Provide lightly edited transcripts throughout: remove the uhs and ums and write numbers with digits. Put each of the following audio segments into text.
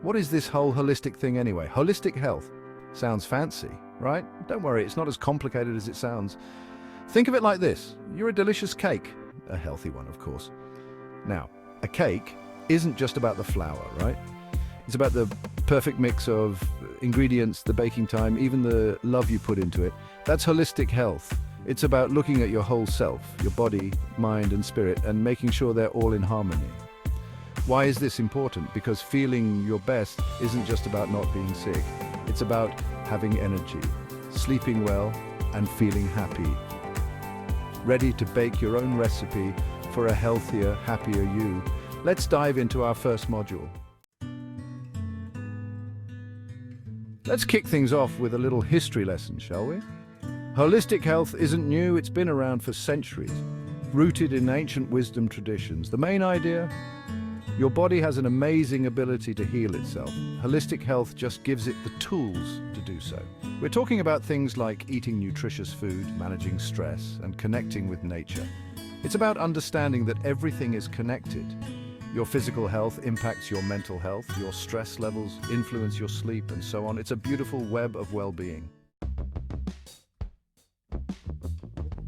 What is this whole holistic thing anyway? Holistic health. Sounds fancy, right? Don't worry, it's not as complicated as it sounds. Think of it like this. You're a delicious cake. A healthy one, of course. Now, a cake isn't just about the flour, right? It's about the perfect mix of ingredients, the baking time, even the love you put into it. That's holistic health. It's about looking at your whole self, your body, mind, and spirit, and making sure they're all in harmony. Why is this important? Because feeling your best isn't just about not being sick. It's about having energy, sleeping well, and feeling happy. Ready to bake your own recipe for a healthier, happier you? Let's dive into our first module. Let's kick things off with a little history lesson, shall we? Holistic health isn't new, it's been around for centuries, rooted in ancient wisdom traditions. The main idea? Your body has an amazing ability to heal itself. Holistic health just gives it the tools to do so. We're talking about things like eating nutritious food, managing stress, and connecting with nature. It's about understanding that everything is connected. Your physical health impacts your mental health, your stress levels influence your sleep, and so on. It's a beautiful web of well-being.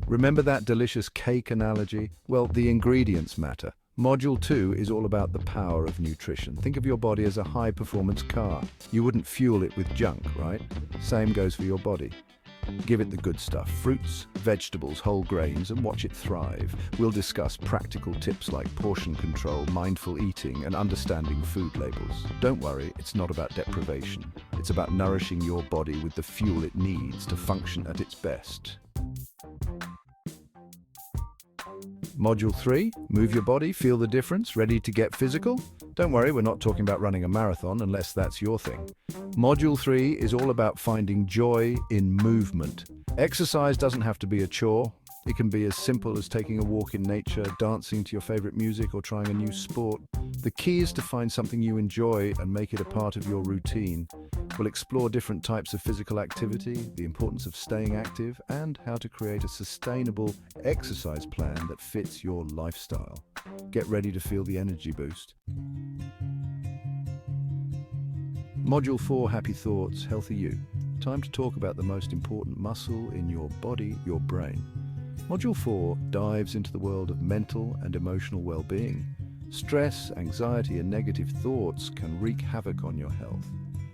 Remember that delicious cake analogy? Well, the ingredients matter. Module 2 is all about the power of nutrition. Think of your body as a high-performance car. You wouldn't fuel it with junk, right? Same goes for your body. Give it the good stuff, fruits, vegetables, whole grains, and watch it thrive. We'll discuss practical tips like portion control, mindful eating, and understanding food labels. Don't worry, it's not about deprivation. It's about nourishing your body with the fuel it needs to function at its best. Module 3, move your body, feel the difference, ready to get physical? Don't worry, we're not talking about running a marathon unless that's your thing. Module 3 is all about finding joy in movement. Exercise doesn't have to be a chore. It can be as simple as taking a walk in nature, dancing to your favorite music, or trying a new sport. The key is to find something you enjoy and make it a part of your routine. We'll explore different types of physical activity, the importance of staying active, and how to create a sustainable exercise plan that fits your lifestyle. Get ready to feel the energy boost. Module 4, Happy Thoughts, Healthy You. Time to talk about the most important muscle in your body, your brain. Module 4 dives into the world of mental and emotional well-being. Stress, anxiety, and negative thoughts can wreak havoc on your health.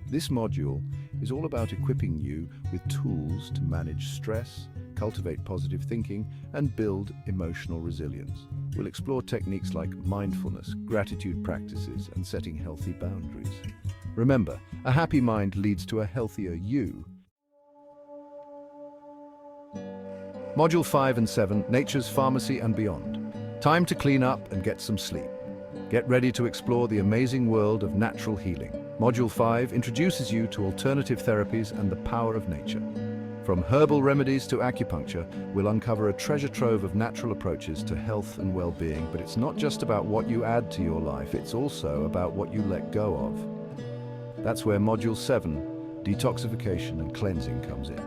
This module is all about equipping you with tools to manage stress, cultivate positive thinking, and build emotional resilience. We'll explore techniques like mindfulness, gratitude practices, and setting healthy boundaries. Remember, a happy mind leads to a healthier you. Module 5 and 7, Nature's Pharmacy and Beyond. Time to clean up and get some sleep. Get ready to explore the amazing world of natural healing. Module 5 introduces you to alternative therapies and the power of nature. From herbal remedies to acupuncture, we'll uncover a treasure trove of natural approaches to health and well-being. But it's not just about what you add to your life, it's also about what you let go of. That's where Module 7, Detoxification and Cleansing, comes in.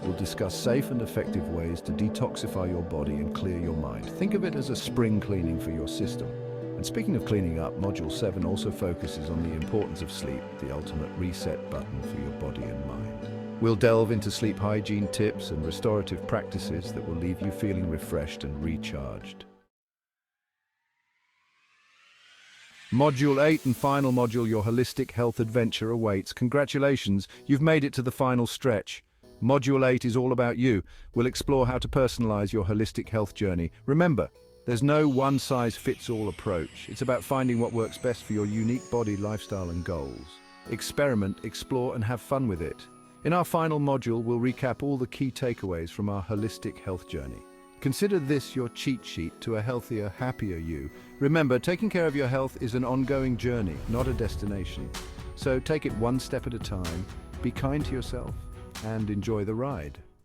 We'll discuss safe and effective ways to detoxify your body and clear your mind. Think of it as a spring cleaning for your system. And speaking of cleaning up, Module 7 also focuses on the importance of sleep, the ultimate reset button for your body and mind. We'll delve into sleep hygiene tips and restorative practices that will leave you feeling refreshed and recharged. Module 8 and final module, your holistic health adventure awaits. Congratulations, you've made it to the final stretch. Module 8 is all about you. We'll explore how to personalize your holistic health journey. Remember, there's no one-size-fits-all approach. It's about finding what works best for your unique body, lifestyle, and goals. Experiment, explore, and have fun with it. In our final module, we'll recap all the key takeaways from our holistic health journey. Consider this your cheat sheet to a healthier, happier you. Remember, taking care of your health is an ongoing journey, not a destination. So take it one step at a time, be kind to yourself, and enjoy the ride.